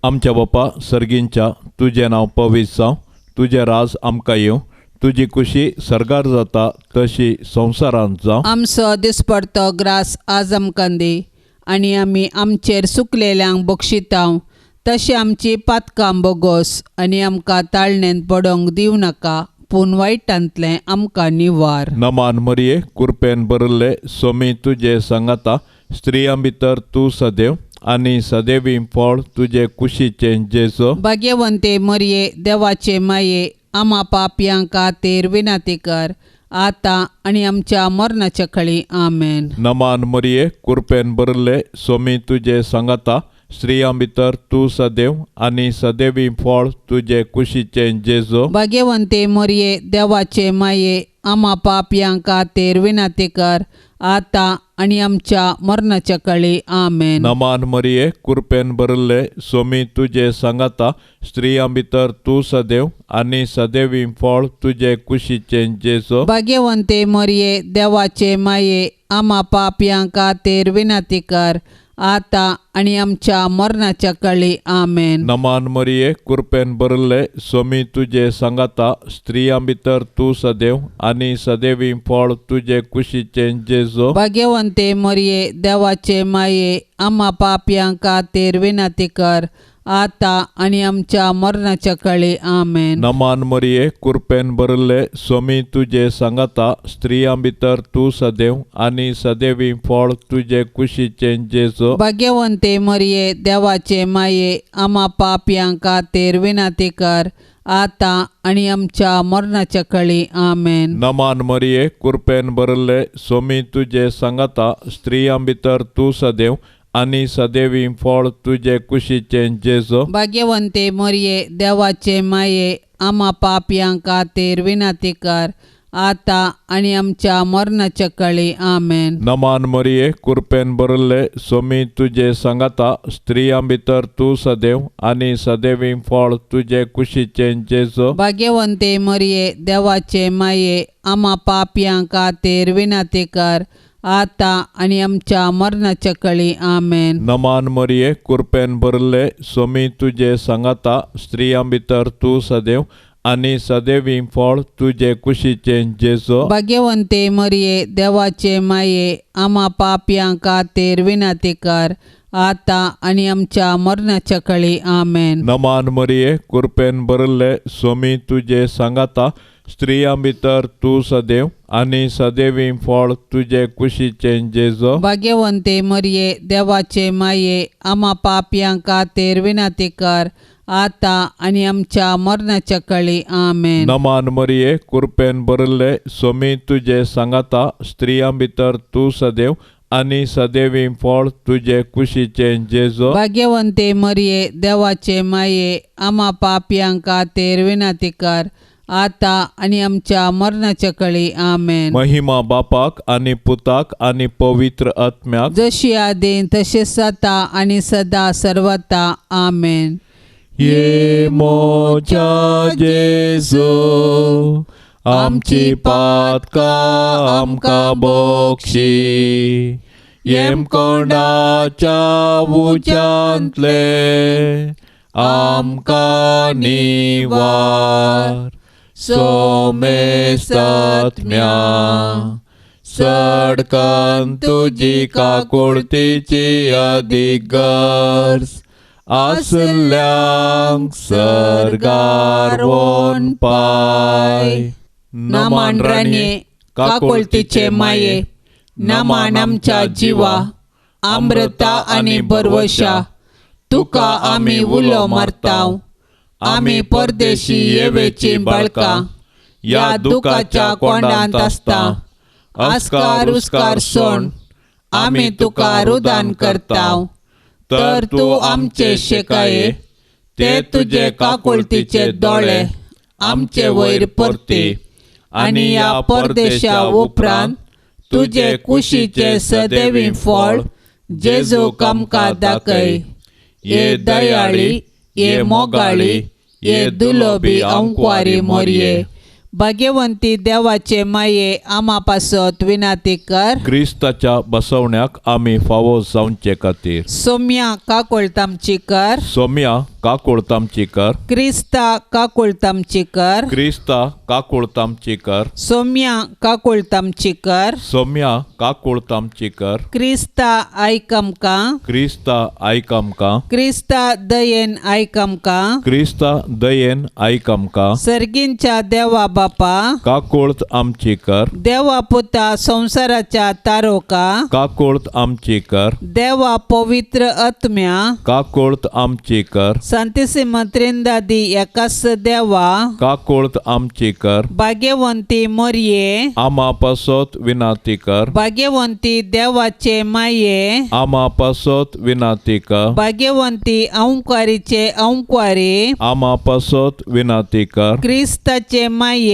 आमच्या बापा सर्गींच्या तुजें नांव पवित्र जावं, तुजें राज आमकां येवं, तुजी खुशी सर्गार जाता तशी संवसारांत जावं. आमचो दिसपडतो ग्रास आज आमकां दी आनी आमी आमचेर चुकलेल्यांक बक्षितांव तशें आमची पातकां बोगोस आनी आमकां ताळणेंत पडोंक दिवं नाका पूण वायटांतलें आमकां निवार. नमान मरिये कृपेन भरिल्ले सोमी तुजे सांगाता स्त्रियां भितर तूं सदैव आनी सदैवी फळ तुजे कुशीचें जेजो. भाग्यवंते मरिये देवाचे माये आमा पापयांक खातीर विनाती कर आतां आनी आमच्या मरणाच्या काळी आमेन. नमान मरिये कृपेन भरिल्ले सोमी तुजे सांगाता स्त्रियां भितर तूं सदैव आनी सदैवी फळ तुजे कुशीचें जेजो. भाग्यवंते मरिये देवाचे माये आमा पापयांक खातीर विनाती कर आतां आनी आमच्या मरणाच्या काळी आमेन. नमान मरिये कृपेन भरिल्ले सोमी तुजे सांगाता स्त्रियां भितर तूं सदैव आनी सदैवी फळ तुजे कुशीचें जेजो. भाग्यवंते मरिये देवाचे माये आमा पापयांक खातीर विनाती कर आतां आनी आमच्या मरणाच्या काळी आमेन. नमान मरिये कृपेन भरिल्ले सोमी तुजे सांगाता स्त्रियां भितर तूं सदैव आनी सदैवी फळ तुजे कुशीचें जेजो. भाग्यवंते मरिये देवाचे माये आमा पापयांक खातीर विनाती कर आतां आनी आमच्या मरणाच्या काळी आमेन. नमान मरिये कृपेन भरिल्ले सोमी तुजे सांगाता स्त्रियां भितर तूं सदैव आनी सदैवी फळ तुजे कुशीचें जेजो. भाग्यवंते मरिये देवाचे माये आमा पापयांक खातीर विनाती कर आतां आनी आमच्या मरणाच्या काळी आमेन. नमान मरिये कृपेन भरिल्ले सोमी तुजे सांगाता स्त्रियां भितर तूं सदैव आनी सदैवी फळ तुजे कुशीचें जेजो. भाग्यवंते मरिये देवाचे माये आमा पापयांक खातीर विनाती कर आतां आनी आमच्या मरणाच्या काळी आमेन. नमान मरिये कृपेन भरिल्ले सोमी तुजे सांगाता स्त्रियां भितर तूं सदैव आनी सदैवी फळ तुजे कुशीचें जेजो. भाग्यवंते मरिये देवाचे माये आमा पापयांक खातीर विनाती कर आतां आनी आमच्या मरणाच्या काळी आमेन. नमान मरिये कृपेन भरिल्ले सोमी तुजे सांगाता स्त्रियां भितर तूं सदैव आनी सदैवी फळ तुजे कुशीचें जेजो. भाग्यवंते मरिये देवाचे माये आमा पापयांक खातीर विनाती कर आतां आनी आमच्या मरणाच्या काळी आमेन. नमान मरिये कृपेन भरिल्ले सोमी तुजे सांगाता स्त्रियां भितर तूं सदैव आनी सदैवी फळ तुजे कुशीचें जेजो. भाग्यवंते मरिये देवाचे माये आमा पापयांक खातीर विनाती कर आतां आनी आमच्या मरणाच्या काळी आमेन. नमान मरिये कृपेन भरिल्ले सोमी तुजे सांगाता स्त्रियां भितर तूं सदैव आनी सदैवी फळ तुजे कुशीचें जेजो. भाग्यवंते मरिये देवाचे माये आमा पापयांक खातीर विनाती कर आतां आनी आमच्या मरणाच्या काळी आमेन. महिमा बापाक आनी पुताक आनी पवित्र आत्म्याक जशी आदीं तशेंच जाता आनी सदां सर्वता आमेन. ये मोच्या जेजो आमची पातकां आमकां बक्षी येम कोंडाच्या उच्यांतले आमकां निवार सोमेस्तात्म्या सडकान तुजी काकुळतीची अधिक गरज आसल्यांक सरगार वोन पाय. नमान राणये काकोळतीचे माये, नमान आमच्या जिवा, अमृता आनी बरवशा, तुका आमी उलो मारताव. आमी परदेशी येवेची बाळकां, या दुखाच्या कोंडांत आसता. आस्कार उस्कार सोण, आमी तुका रुदान करताव. तर तूं आमचे शेकाये, ते तुजे काकुळतीचे दोळे आमचे वयर परती. आनी या परदेशा उपरांत तुजे कुशीचे सदैवी फळ जेजूक आमकां दाखय. ये दयाळी, ये मोगाळी, ये दुलोबी अंकवारी मोरये. भाग्यवंती देवाचे माये, आमा पासत विनाती कर. क्रिस्ताच्या बसवण्याक आमी फावो जावचे खातीर सोम्या काकोळतामची कर. सोम्या काकुळतामची कर. क्रिस्ता काकोळतामची कर. क्रिस्ता काकुळतामची कर. सोम्या काकोळतामची कर. सोम्या काकुळतामची कर. क्रिस्ता आयक आमकां. क्रिस्ता आयक आमकां. क्रिस्ता दयेन आयक आमकां. क्रिस्ता दयेन आयक आमकां. सर्गींच्या देवा बापा, काकुळत आमची कर. देवा पुता संसाराच्या तारोका, काकुळत आमची कर. देवा पवित्र आत्म्या, काकुळत आमची कर. सांतिसिम त्रिंदादी एकास देवा, काकुळत आमची कर. भाग्यवंती मोरये, आमा पासत विनाती कर. भाग्यवंती देवाचे माये, आमा पासत विनाती कर. भाग्यवंती अंकवारीचे अंकवारी, आमा पासत विनाती कर. क्रिस्ताचे माये,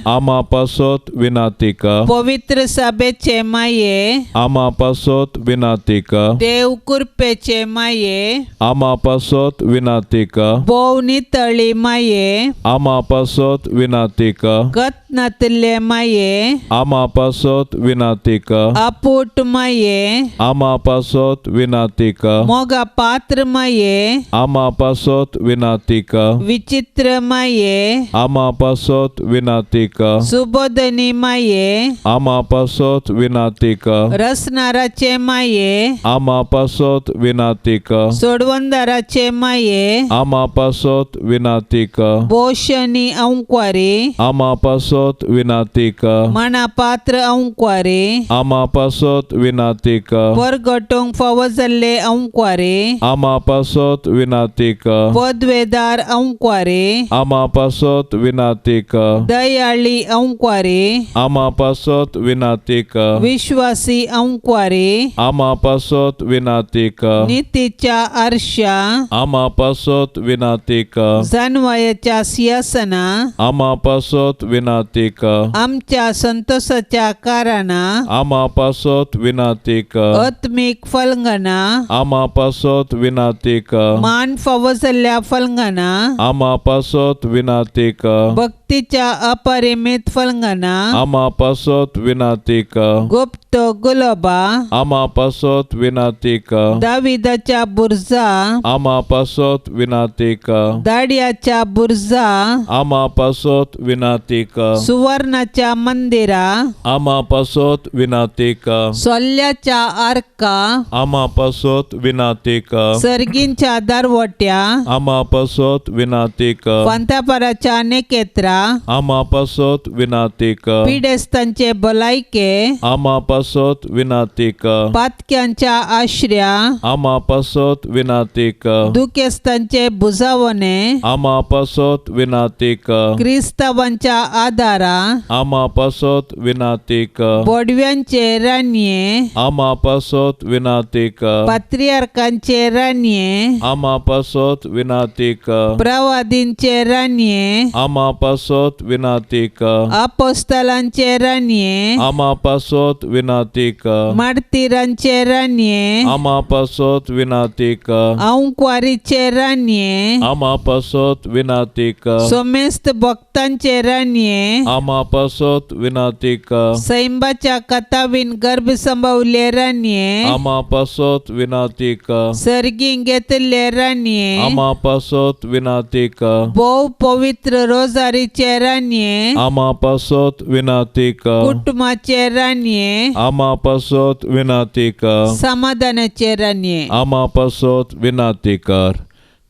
आमा पासत विनाती कर. पवित्र सभेचे माये, आमा पासत विनाती कर. देव कृपेचे माये, आमा पासत विनाती कर. बोव नितळी माये, आमा पासत विनाती कर. गतनातले माये, आमा पासत विनाती कर. आपूट माये, आमा पासत विनाती कर. मोगा पात्र माये, आमा पासत विनाती कर. विचित्र माये, आमा पासत विनाती कर. सुबोधनी माये, आमा पासत विनाती कर. रसनाराचे माये, आमा पासत विनाती कर. सोडवंदाराचे माये, आमा पासत विनाती कर. बोशनी अंकवारी, आमा पासत विनाती कर. मना पात्र अंकवारी, आमा पासत विनाती कर. परगटोंक फावो जाल्ले अंकवारी, आमा पासत विनाती कर. पदवेदार अंकवारी, आमा पासत विनाती कर. दयाळी अंकवारी, आमा पासत विनाती कर. विश्वासी अंकवारी, आमा पासत विनाती कर. नीतीच्या आरशा, आमा पासत विनाती कर. जानवायाच्या सिंहासना, आमा पासत विनाती कर. आमच्या संतोषाच्या काराना, आमा पासत विनाती कर. आत्मिक फलंगना, आमा पासत विनाती कर. मान फावो जाल्ल्या फलंगना, आमा पासत विनाती कर. भक्तीच्या अपरिमित फलंगना, आमा पासत विनाती कर. गुप्त गुलाबा, आमा पासत विनाती कर. दाविदाच्या बुर्जा, आमा पासत विनाती कर. दाड्याच्या बुर्जा, आमा पासत विनाती कर. सुवर्णाच्या मंदिरा, आमा पासत विनाती कर. सोल्ल्याच्या आर्का, आमा पासत विनाती कर. सर्गींच्या दारवट्या, आमा पासत विनाती कर. पंथापराच्या नेकेत्रा, आमा पासत विनाती कर. पिडेस्तांचे भलायके, आमा पासत विनाती कर. पातक्यांच्या आश्र्या, आमा पासत विनाती कर. दुखेस्तांचे बुजावणे, आमा पासत विनाती कर. क्रिस्तावांच्या आदारा, आमा पासत विनाती कर. बोडव्यांचे रान्ये, आमा पासत विनाती कर. पात्रियार्कांचे रान्ये, आमा पासत विनाती कर. प्रवादींचे रान्ये, आमा पासत विनाती कर. अपोस्तलांचे रान्ये, आमा पासत विनाती कर. मार्तिरांचे रान्ये, आमा पासत विनाती कर. अंकवारीचे रान्ये, आमा पासत विनाती कर. सोमेस्त भक्तांचे रान्ये, आमा पासत विनाती कर. सैंबाच्या कथावीन गर्भ संभवले रान्ये, आमा पासत विनाती कर. सर्गीं घेतले रान्ये, आमा पासत विनाती कर. बोव पवित्र रोजारीचे रान्ये, आमा पासत विनाती कर. कुटुंबाचे रान्ये, आमा पासत विनाती कर. समाधानाचे रान्ये. आमा पासत विनाती कर.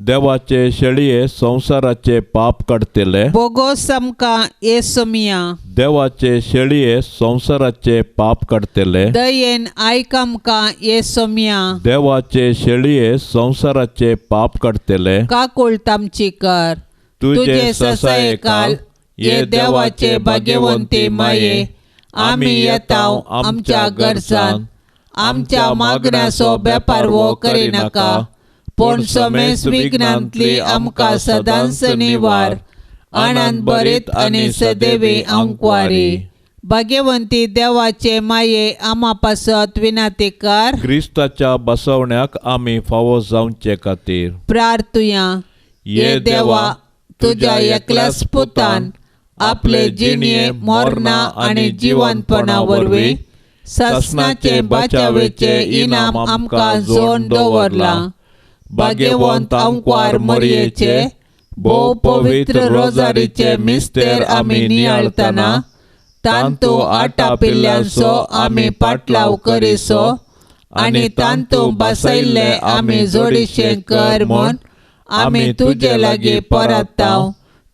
देवाचे शेळये संसाराचे पाप काडतले. बोगोस आमकां येसू मिया. देवाचे शेळये संसाराचे पाप काडतले. दयेन आयक आमकां येसू मिया. देवाचे शेळये संसाराचे पाप काडतले. काकूळट आमची कर. तुझे ससाये काल ये देवाचे भाग्यवंती माये. आमी येताव आमच्या गरजान. आमच्या मागण्याचो बेपार वो करिनाका. पूण समेस विघ्नांतली आमकां सदांच निवार. आनंद बरीत आनी सदैवी आंकवारी. भाग्यवंती देवाचे माये आमा पासत विनाती कर. क्रिस्ताच्या बसवण्याक आमी फावो जावचे खातीर प्रार्थुया. ये देवा, तुझ्या एकल्याच पुतान आपले जिणये मोरणा आनी जिवंतपणा वरवीं ससनाचे बाचावेचे इनाम आमकां जोड दवरला. भाग्यवंत आंकवार मरयेचे भोव पवित्र रोजारीचे मिस्तेर आमी नियाळतना तांतू आटा पिल्ल्यांचो आमी पाटलाव करिसो आनी तांतू बसयल्ले आमी जोडिशे कर म्हूण आमी तुजे लागीं परताव.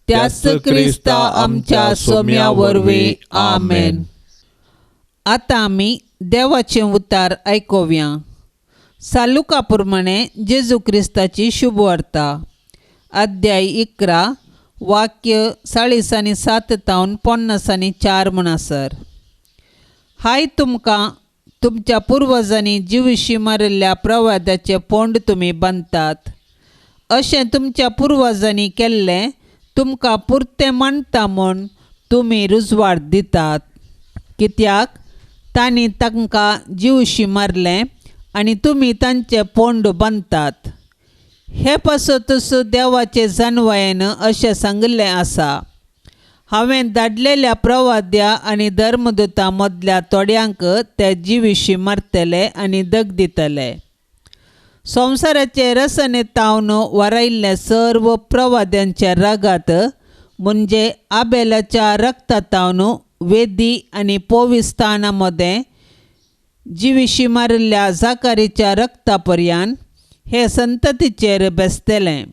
त्याच क्रिस्ता आमच्या सोम्या वरवीं. आमेन. आतां आमी देवाचें उतार आयकुया. सालुका प्रमाणे जेजू क्रिस्ताची शुभ वार्ता. अध्याय 11 वाक्य 40 आनी 7 तावन 50 आनी 4 म्हणसर. हाय तुमकां तुमच्या पुर्वजांनी जिविशी मारिल्ल्या प्रवाद्याचे पोंड तुमी बांदतात. अशें तुमच्या पुर्वजांनी केल्लें तुमकां पुरतें मानता म्हूण तुमी रुजवाड दितात. कित्याक तांणी तांकां जिवशी मारलें आनी तुमी तांचे पोंड बांदतात. हे पासतूच देवाचे जानवायेन अशें सांगिल्लें आसा. हांवें धाडलेल्या प्रवाद्या आनी धर्मदुतां मदल्या थोड्यांक ते जिविशी मारतले आनी दग दितले. संवसाराचे रसने तावन वरायिल्ले सर्व प्रवाद्यांच्या रागात म्हणजे आबेलाच्या रक्तातावन वेदी आनी पविस्थाना मदें जिविशी मारिल्ल्या जाकारीच्या रक्तापर्यंत हे संततीचेर बेसतलें.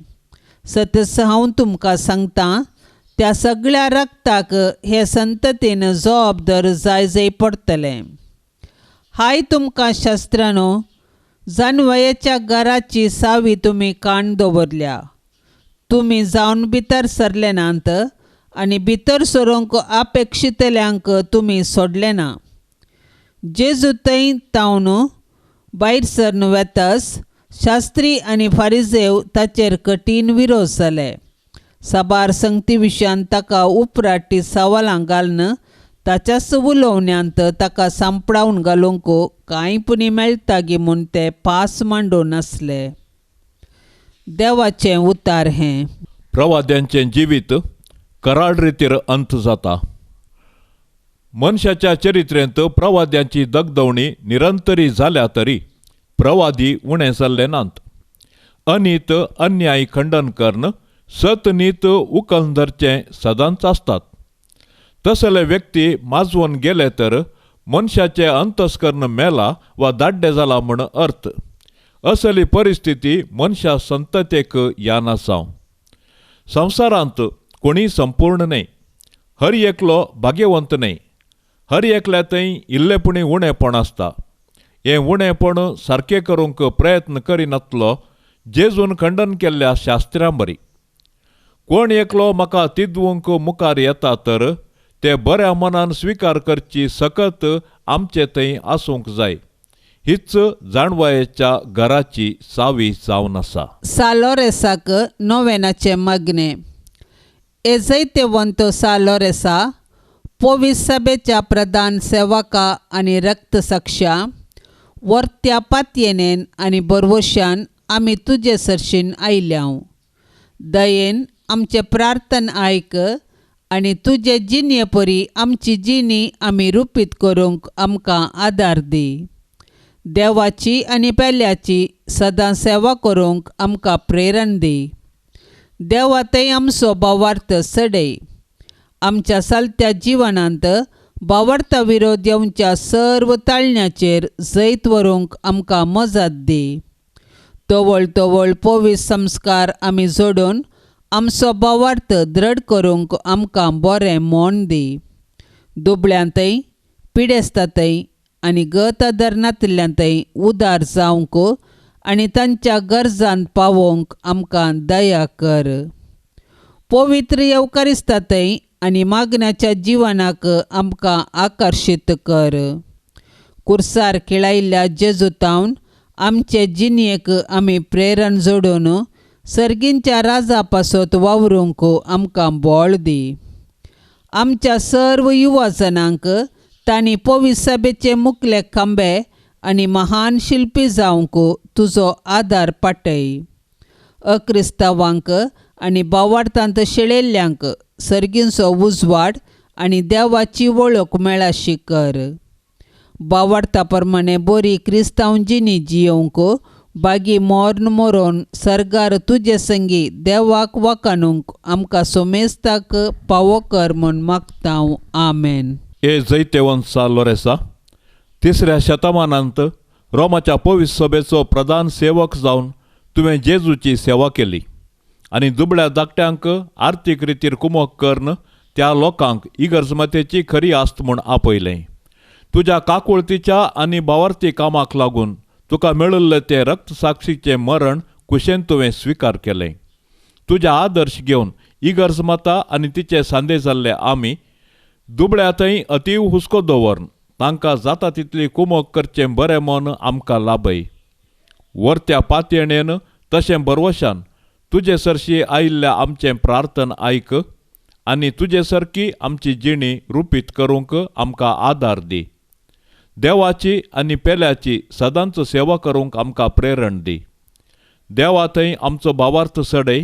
सतस हांव तुमकां सांगतां त्या सगळ्या रक्ताक हे संततीन जबाबदार जाय पडटलें. हाय तुमकां शास्त्रांनो, जानवयाच्या घराची सावी तुमी काण दवरल्या. तुमी जावन भितर सरले नात आनी भितर सरूंक अपेक्षितल्यांक तुमी सोडले ना. जेजू थंय तावन भायर सरन वेतस शास्त्री आनी फारिजेव ताचेर कठीण विरोध जाले. सभार संगती विशयान ताका उपराटी सवालां घालन ताच्याच उलोवण्यांत ताका सांपडावन घालूंक कांय पुनी मेळटा गी म्हूण ते पास मांडून नासले. देवाचें उतार हें. प्रवाद्यांचें जिवीत कराळ रितीर अंत जाता. मनशाच्या चरित्रेंत प्रवाद्यांची दगदवणी निरंतरी जाल्या तरी प्रवादी उणें जाल्ले नात. अनीत अन्याय खंडन करून सतनीत उखल धरचें सदांच आसतात. तसले व्यक्ती माजवून गेले तर मनशाचें अंतस्करण मेला वा दाड्डे जाला म्हण अर्थ. असली परिस्थिती मनशा संततेक याना जावं. संवसारांत कोणी संपूर्ण न्हय. हर एकलो भाग्यवंत न्हय. हर एकल्या थंय इल्लेपणी उणेपण आसता. हें उणेपण सारकें करूंक प्रयत्न करिनातलो जेजून खंडन केल्ल्या शास्त्रां बरी. कोण एकलो म्हाका तिदवूंक मुखार येता तर ते बऱ्या मनान स्विकार करची सकत आमचे थंय आसूंक जाय. हीच जाणवायेच्या घराची सावी जावन आसा. सालोरेसाक नोवेनाचे मागणे. एजैतेवंत सालोरेसा, पोवीस सभेच्या प्रधान सेवका आनी रक्तसाक्षा, वर्त्या पातयेनेन आनी बरवशान आमी तुजे सरशीन आयल्याव. दयेन आमचे प्रार्थन आयक आनी तुजे जिणे परी आमची जिणी आमी रुपीत करूंक आमकां आदार दी. देवाची आनी पेल्याची सदां सेवा करूंक आमकां प्रेरण दी. देवा थंय आमचो भावार्थ सडय. आमच्या चलत्या जिवनांत भावार्था विरोध येवच्या सर्व ताळण्याचेर जैत व्हरूंक आमकां मजत दी. तवळ तवळ पवित्र संस्कार आमी जोडून आमचो भावार्थ दृढ करूंक आमकां बरें मोन दी. दुबळ्यांतय पिडेस्तांतय आनी गत आदरनांतल्यांतय उदार जावंक आनी तांच्या गरजांत पावोवंक आमकां दया कर. पवित्र येवकारिस्तांतय आनी मागण्याच्या जिवनाक आमकां आकर्शीत कर. कुर्सार खेळायिल्ल्या जेजूतावन आमचे जिणयेक आमी प्रेरण जोडून सर्गींच्या राजा पासत वावरूंक आमकां बळ दी. आमच्या सर्व युवाजनांक तांणी पवित्र सभेचे मुखले खांबे आनी महान शिल्पी जावंक तुजो आदार पाटय. अक्रिस्तावांक आनी भावार्थांत शेळिल्ल्यांक सर्गींचो उजवाड आनी देवाची वळख मेळाशी कर. भावार्था प्रमाणे बरी क्रिस्तांव जिणी जियोवंक बागी मोर्न मरोवन सर्गार तुजे संगी देवाक वाकाणूंक आमकां सोमेस्ताक पावो कर म्हूण मागतां. आमेन. ए जैते वंसा लोरेसा, 3ऱ्या शतमानांत रोमाच्या पवित्र सभेचो प्रधान सेवक जावन तुवें जेजूची सेवा केली आनी दुबळ्या धाकट्यांक आर्थीक रितीर कुमक करन त्या लोकांक इगर्जमतेची खरी आस्त म्हूण आपयलें. तुज्या काकुळतीच्या आनी भावार्थी कामाक लागून तुका मेळिल्लें तें रक्तसाक्षीचें मरण कुशेन तुवें स्विकार केलें. तुज्या आदर्श घेवन इगर्जमता आनी तिचे सांदे जाल्ले आमी दुबळ्यातय अतीव हुस्को दवरून तांकां जाता तितली कुमक करचें बरें मन आमकां लाभय. वर्त्या पातयणेन तशें बरवशान तुजे सरशी आयिल्ल्या आमचें प्रार्थन आयक आनी तुजे सरकी आमची जिणी रुपीत करूंक आमकां आदार दी. देवाची आनी पेल्याची सदांच सेवा करूंक आमकां प्रेरण दी. देवाथंय आमचो भावार्थ सडय.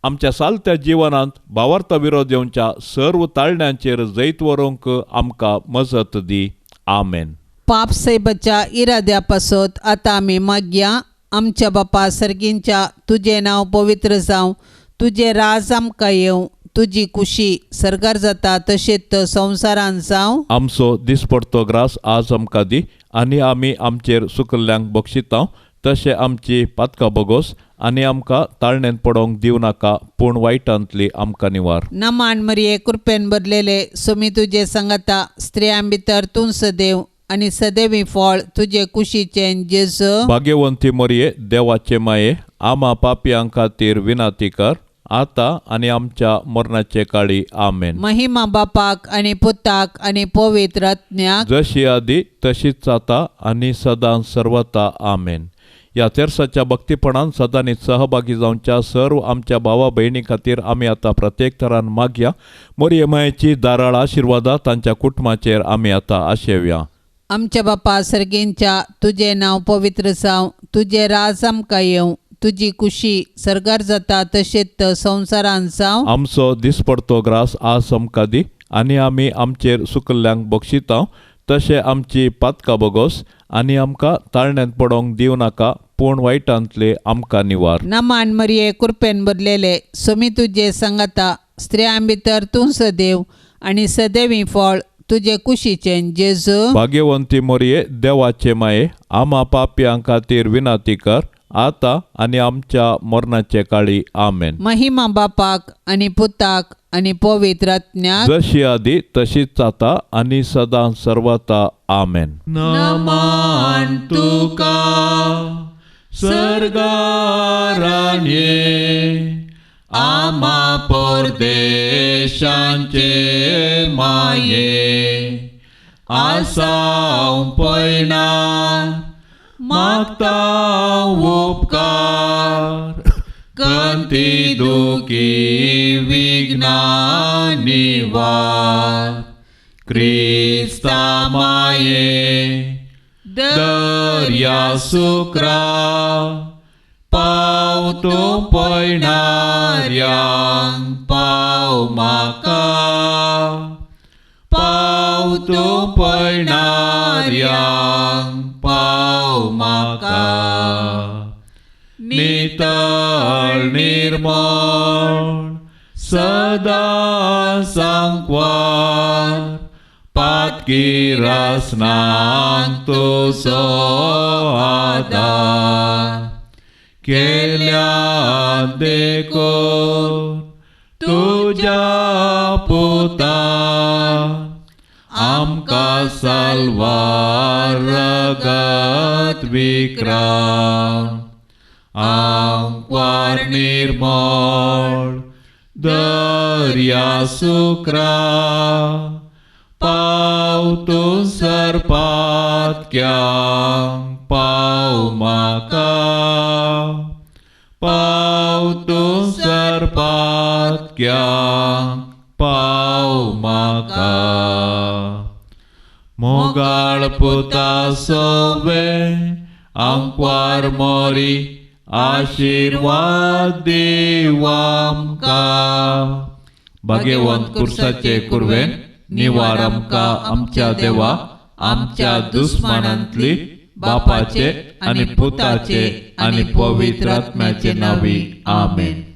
आमच्या सालत्या जिवनांत भावार्थ विरोध येवच्या सर्व ताळण्यांचेर जैत व्हरूंक आमकां मजत दी. आमेन. पाप सैबाच्या इराद्या पासत आतां आमी मागया. आमच्या बापा सर्गींच्या तुजें नांव पवित्र जावं, तुजें राज आमकां येवं, तुजी कुशी सर्गार जाता तशेंच संवसारांत जावं. आमचो दिसपडतो ग्रास आज आमकां दी आनी आमी आमचेर सुकल्ल्यांक बक्षितांव तशें आमची पातकां बोगोस आनी आमकां ताळणेंत पडोवंक दिवं नाका, पूण वायटांतली आमकां निवार. नमान मरिये कृपेन भरलेले सोमी तुजे सांगाता स्त्रियां भितर तूं सदैव आनी सदैवी फळ तुजे कुशीचें जेजू. भाग्यवंती मरिये देवाचे माये, आमा पापयांक खातीर विनाती कर, आतां आनी आमच्या मरणाचे काळी. आमेन. महिमा बापाक आनी पुताक आनी पवित्र आत्म्याक जशी आदी तशीच आता आनी सदां सर्वता. आमेन. ह्या तेर्साच्या भक्तीपणान सदांच सहभागी जावच्या सर्व आमच्या भावा भयणी खातीर आमी आतां प्रत्येक तरान मागया. मोरये मायेची दाराळ आशिर्वादा तांच्या कुटुंबाचेर आमी आतां आशेवया. आमच्या बापा सर्गेंच्या तुजें नांव पवित्र जावं, तुजें राज आमकां येवं, तुजी कुशी सर्गार जाता तशेंच संवसारांत जावं. आमचो दिसपडतो ग्रास आज आमकां दी आनी आमी आमचेर सुकल्ल्यांक बक्षितांव तशें आमची पातकां बोगोस आनी आमकां ताळण्यांत पडोवंक दिवं नाका, पूण वायटांतले आमकां निवार. नमान मरिये कृपेन भरलेले सोमी तुजे सांगाता स्त्रियां भितर तूं सदैव आनी सदैवी फळ तुजे कुशीचें जेजू. भाग्यवंती मोरये देवाचे माये, आमा पापयांक खातीर विनाती कर, आतां आनी आमच्या मरणाचे काळी. आमेन. महिमा बापाक आनी पुताक आनी पवित्र आत्म्याक जशी आदी तशीच आता आनी सदां सर्वता. आमेन. नमान तुका सर्गारान ये, आमा परदेशांचे माये, आसांव पयणार मागता उपकार, कंती दुखी विघ्ना निवार. क्रिस्ता माये दर्या सुक्रा, पाव तो पयणाऱ्यांक पाव म्हाका, पाव तो पयणाऱ्यांक पाव म्हाका. नितळ निर्मळ सदा सांकवार, पातकी रसनांक तुजो आदार. केल्या देखून तुझ्या पुतान आमकां साल्वार रगत विक्रांत आंकवार निर्मळ दर्या सुक्रा पावतून सरपातक्यांक पाव म्हाका पावतून सरपातक्यांक पाव म्हाका मोगाळ पुता सोवे आंकवार मोरी आशीर्वाद देव आमकां भाग्यवंत कुर्साचे कुरवेन निवार आमकां आमच्या देवा आमच्या दुस्मानांतली बापाचे आनी पुताचे आनी पवित्र आत्म्याचे नांवी आमेन.